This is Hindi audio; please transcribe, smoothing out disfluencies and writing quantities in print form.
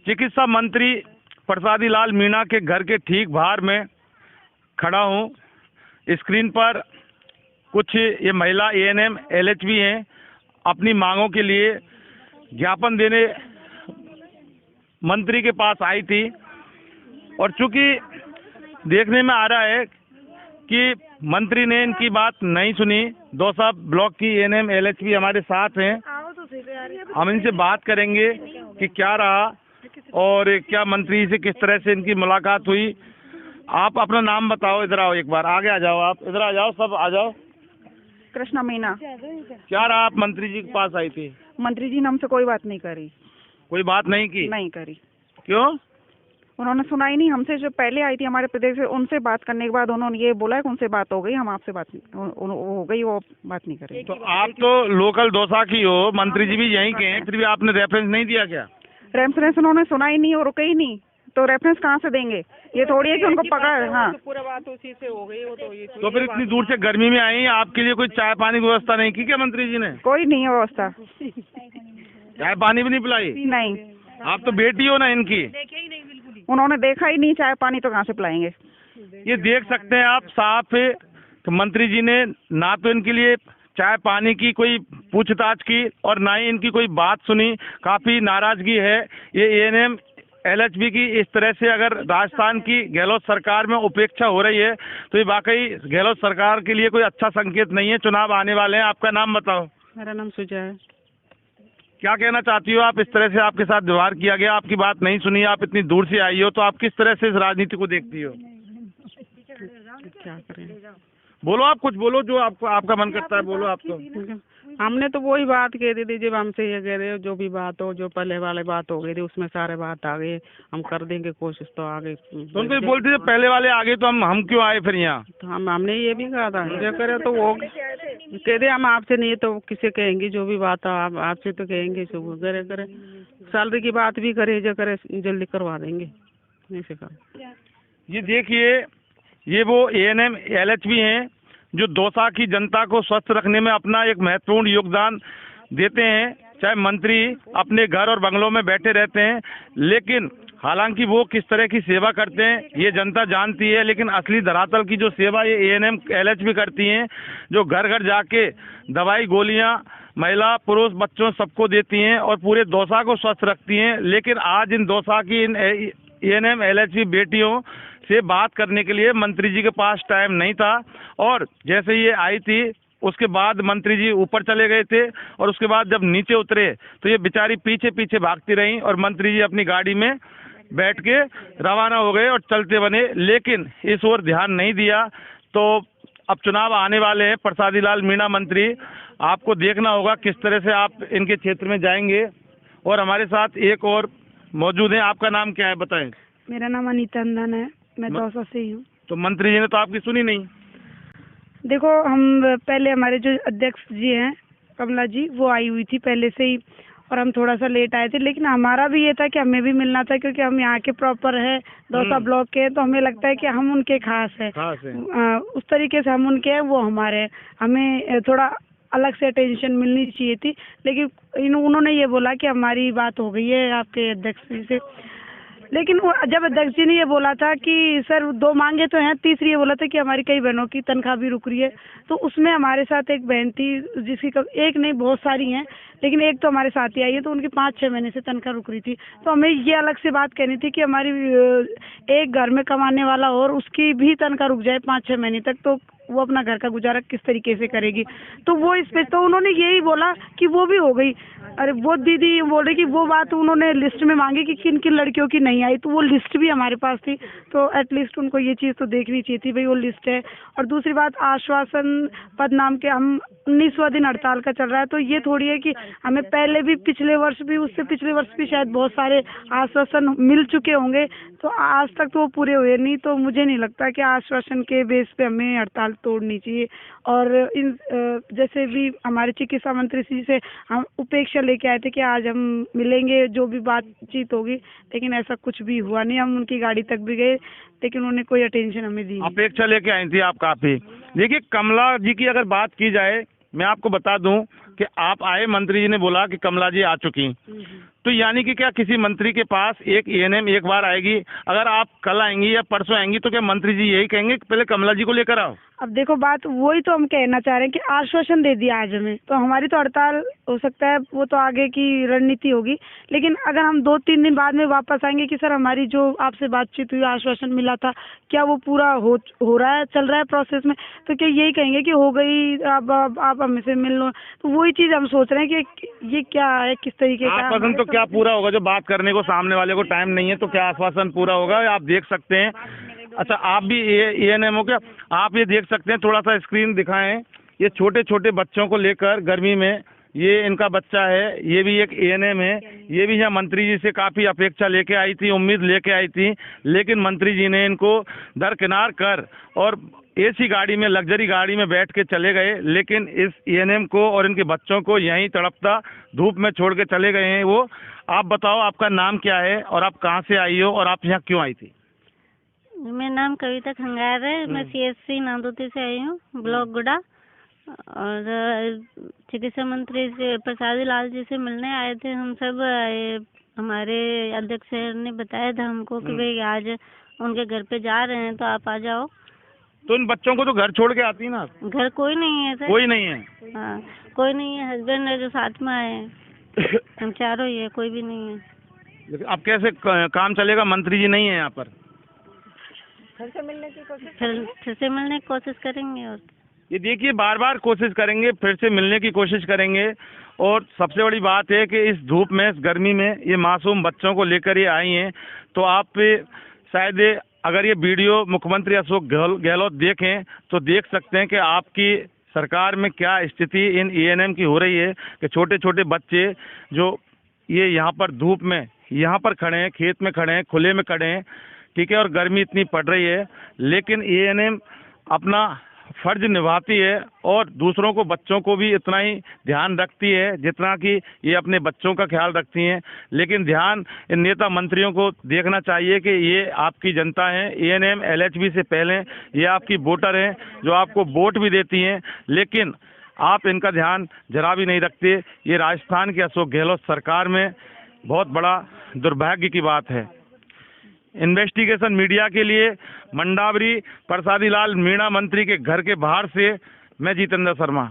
चिकित्सा मंत्री प्रसादी लाल मीणा के घर के ठीक बाहर में खड़ा हूँ। स्क्रीन पर कुछ ये महिला एएनएम एलएचबी हैं, अपनी मांगों के लिए ज्ञापन देने मंत्री के पास आई थी। और चूंकि देखने में आ रहा है कि मंत्री ने इनकी बात नहीं सुनी। दौसा ब्लॉक की एएनएम एलएचबी हमारे साथ हैं, हम इनसे बात करेंगे कि क्या रहा और क्या मंत्री से किस तरह से इनकी मुलाकात हुई। आप अपना नाम बताओ, इधर आओ, एक बार आगे आ जाओ, आप इधर आ जाओ, सब आ जाओ। कृष्णा मीना। क्या रहा, आप मंत्री जी के पास आई थी? मंत्री जी ने हमसे कोई बात नहीं करी। कोई बात नहीं की? नहीं करी। क्यों? उन्होंने सुना ही नहीं। हमसे जो पहले आई थी हमारे प्रदेश से, उनसे बात करने के बाद उन्होंने ये बोला कि उनसे बात हो गई, हम आपसे बात हो गई, वो बात नहीं करेगी। तो आप तो लोकल दौसा की हो, मंत्री जी भी यहीं के हैं, फिर भी आपने रेफरेंस नहीं दिया क्या? रेफरेंस उन्होंने सुना ही नहीं और रुके ही नहीं, तो रेफरेंस कहाँ से देंगे? ये थोड़ी है कि उनको पकड़। हाँ, पूरा बात उसी से हो गई। वो तो फिर इतनी दूर से गर्मी में आई, आपके लिए कोई चाय पानी की व्यवस्था नहीं की क्या मंत्री जी ने? कोई नहीं है व्यवस्था। चाय पानी भी नहीं पिलाई? नहीं। आप तो बेटी हो ना इनकी। उन्होंने देखा ही नहीं, चाय पानी तो कहाँ से पिलाएंगे? ये देख सकते हैं आप साफ है तो मंत्री जी ने ना तो इनके लिए चाय पानी की कोई पूछताछ की और ना ही इनकी कोई बात सुनी। काफी नाराजगी है। ये एएनएम एलएचबी की इस तरह से अगर राजस्थान की गहलोत सरकार में उपेक्षा हो रही है तो ये वाकई गहलोत सरकार के लिए कोई अच्छा संकेत नहीं है। चुनाव आने वाले हैं, आपका नाम बताओ। मेरा नाम सुजय है। क्या कहना चाहती हो आप? इस तरह से आपके साथ व्यवहार किया गया, आपकी बात नहीं सुनी, आप इतनी दूर से आई हो, तो आप किस तरह से इस राजनीति को देखती हो? क्या करें? बोलो, आप कुछ बोलो, जो आपको आपका मन करता है बोलो। आप तो हमने तो वही बात कह दी थी जब हमसे ये कह रहे हो, जो भी बात हो, जो पहले वाले बात हो गई थी उसमें सारे बात आ गई, हम कर देंगे कोशिश। तो आगे तो उनको बोलते थे पहले वाले आगे, तो हम क्यों आए फिर यहाँ? तो हमने ये भी कहा था, जो करे तो वो कहते हम आपसे नहीं तो किसे कहेंगे, जो भी बात हो आप आपसे तो कहेंगे। करे करे सैलरी की बात भी करे, जो करे जल्दी करवा देंगे, ऐसे कहा। ये देखिए, ये वो एएनएम एलएचबी हैं जो दौसा की जनता को स्वस्थ रखने में अपना एक महत्वपूर्ण योगदान देते हैं। चाहे मंत्री अपने घर और बंगलों में बैठे रहते हैं, लेकिन हालांकि वो किस तरह की सेवा करते हैं ये जनता जानती है। लेकिन असली धरातल की जो सेवा ये एएनएम एलएचबी करती हैं, जो घर घर जाके दवाई गोलियां महिला पुरुष बच्चों सबको देती हैं और पूरे दौसा को स्वस्थ रखती हैं। लेकिन आज इन दौसा की इन एएनएम एलएचबी बेटियों से बात करने के लिए मंत्री जी के पास टाइम नहीं था। और जैसे ये आई थी उसके बाद मंत्री जी ऊपर चले गए थे और उसके बाद जब नीचे उतरे तो ये बेचारी पीछे पीछे भागती रहीं और मंत्री जी अपनी गाड़ी में बैठ के रवाना हो गए और चलते बने, लेकिन इस ओर ध्यान नहीं दिया। तो अब चुनाव आने वाले हैं, प्रसादी लाल मीणा मंत्री, आपको देखना होगा किस तरह से आप इनके क्षेत्र में जाएंगे। और हमारे साथ एक और मौजूद है, आपका नाम क्या है बताएं? मेरा नाम अनीता अंदन है, मैं दौसा से ही हूँ। तो मंत्री जी ने तो आपकी सुनी नहीं? देखो, हम पहले हमारे जो अध्यक्ष जी हैं कमला जी, वो आई हुई थी पहले से ही और हम थोड़ा सा लेट आए थे, लेकिन हमारा भी ये था कि हमें भी मिलना था क्योंकि हम यहाँ के प्रॉपर है, दौसा ब्लॉक के, तो हमें लगता है कि हम उनके खास है। उस तरीके से हम उनके हैं, वो हमारे हैं। हमें थोड़ा अलग से अटेंशन मिलनी चाहिए थी, लेकिन उन्होंने ये बोला कि हमारी बात हो गई है आपके अध्यक्ष जी से। लेकिन जब अध्यक्ष जी ने ये बोला था कि सर 2 मांगे तो हैं, तीसरी ये बोला था कि हमारी कई बहनों की तनख्वाह भी रुक रही है, तो उसमें हमारे साथ एक बहन थी जिसकी एक नहीं बहुत सारी हैं, लेकिन एक तो हमारे साथ ही आई है, तो उनकी 5-6 महीने से तनख्वाह रुक रही थी। तो हमें ये अलग से बात कहनी थी कि हमारी एक घर में कमाने वाला और उसकी भी तनख्वाह रुक जाए 5-6 महीने तक, तो वो अपना घर का गुजारा किस तरीके से करेगी। तो वो इस पे तो उन्होंने यही बोला कि वो भी हो गई। अरे वो दीदी बोल रही कि वो बात उन्होंने लिस्ट में मांगी कि किन किन लड़कियों की नहीं आई, तो वो लिस्ट भी हमारे पास थी, तो एटलीस्ट उनको ये चीज़ तो देखनी चाहिए थी भाई वो लिस्ट है। और दूसरी बात, आश्वासन पद नाम के हम 19वां दिन हड़ताल का चल रहा है, तो ये थोड़ी है कि हमें पहले भी पिछले वर्ष भी उससे पिछले वर्ष भी शायद बहुत सारे आश्वासन मिल चुके होंगे, तो आज तक तो वो पूरे हुए नहीं। तो मुझे नहीं लगता कि आश्वासन के बेस पे हमें हड़ताल तोड़नी चाहिए। और इन जैसे भी हमारे चिकित्सा मंत्री जी से हम उपेक्षा लेके आए थे कि आज हम मिलेंगे, जो भी बातचीत होगी, लेकिन ऐसा कुछ भी हुआ नहीं। हम उनकी गाड़ी तक भी गए, लेकिन उन्होंने कोई अटेंशन हमें दी नहीं। अपेक्षा लेके आई थी आप काफी। देखिए, कमला जी की अगर बात की जाए, मैं आपको बता दूं, कि आप आए, मंत्री जी ने बोला कि कमला जी आ चुकी, तो यानी कि क्या किसी मंत्री के पास एक एएनएम एक बार आएगी, अगर आप कल आएंगी या परसों आएंगी तो क्या मंत्री जी यही कहेंगे कि पहले कमला जी को लेकर आओ? अब देखो बात वही तो हम कहना चाह रहे हैं कि आश्वासन दे दिया आज हमें, तो हमारी तो हड़ताल हो सकता है, वो तो आगे की रणनीति होगी। लेकिन अगर हम 2-3 दिन बाद में वापस आएंगे कि सर हमारी जो आपसे बातचीत हुई, आश्वासन मिला था, क्या वो पूरा हो रहा है, चल रहा है प्रोसेस में, तो क्या यही कहेंगे कि हो गई, अब आप हमसे मिल लो। तो वही चीज हम सोच रहे हैं कि ये क्या है, किस तरीके का आश्वासन तो क्या पूरा होगा? जो बात करने को सामने वाले को टाइम नहीं है तो क्या आश्वासन पूरा होगा? आप देख सकते हैं। अच्छा, आप भी एएनएम हो क्या? आप ये देख सकते हैं, थोड़ा सा स्क्रीन दिखाएं। ये छोटे छोटे बच्चों को लेकर गर्मी में, ये इनका बच्चा है, ये भी एक एएनएम है। ये भी यहाँ मंत्री जी से काफ़ी अपेक्षा लेके आई थी, उम्मीद लेके आई थी, लेकिन मंत्री जी ने इनको दरकिनार कर और एसी गाड़ी में, लग्जरी गाड़ी में बैठ के चले गए। लेकिन इस एएनएम को और इनके बच्चों को यहीं तड़पता धूप में छोड़ के चले गए हैं वो। आप बताओ, आपका नाम क्या है और आप कहाँ से आई हो और आप यहाँ क्यों आई थी? मेरा नाम कविता खंगार है। मैं सीएससी नांदोती से आई हूँ, ब्लॉक गुड़ा। और चिकित्सा मंत्री से प्रसादी लाल जी से मिलने आए थे हम सब। हमारे अध्यक्ष ने बताया था हमको कि भाई आज उनके घर पे जा रहे हैं तो आप आ जाओ। तो इन बच्चों को तो घर छोड़ के आती ना? घर कोई नहीं है सर। कोई नहीं है? हाँ, कोई नहीं है। हस्बैंड है जो साथ में आए हैं, हम चारों ही है, कोई भी नहीं है। लेकिन अब कैसे काम चलेगा? मंत्री जी नहीं है यहाँ पर। फिर से मिलने की कोशिश करेंगे। और ये देखिए, बार बार कोशिश करेंगे, फिर से मिलने की कोशिश करेंगे। और सबसे बड़ी बात है कि इस धूप में, इस गर्मी में ये मासूम बच्चों को लेकर ये आई हैं। तो आप शायद अगर ये वीडियो मुख्यमंत्री अशोक गहलोत देखें तो देख सकते हैं कि आपकी सरकार में क्या स्थिति इन एएनएम की हो रही है कि छोटे छोटे बच्चे जो ये यहाँ पर धूप में यहाँ पर खड़े हैं, खेत में खड़े हैं, खुले में खड़े हैं, ठीक है, और गर्मी इतनी पड़ रही है, लेकिन एएनएम अपना फर्ज निभाती है और दूसरों को, बच्चों को भी इतना ही ध्यान रखती है जितना कि ये अपने बच्चों का ख्याल रखती हैं। लेकिन ध्यान इन नेता मंत्रियों को देखना चाहिए कि ये आपकी जनता है। एएनएम एलएचबी से पहले ये आपकी वोटर हैं जो आपको वोट भी देती हैं, लेकिन आप इनका ध्यान जरा भी नहीं रखते। ये राजस्थान की अशोक गहलोत सरकार में बहुत बड़ा दुर्भाग्य की बात है। इन्वेस्टिगेशन मीडिया के लिए मंडावरी प्रसादी लाल मीणा मंत्री के घर के बाहर से मैं जितेंद्र शर्मा।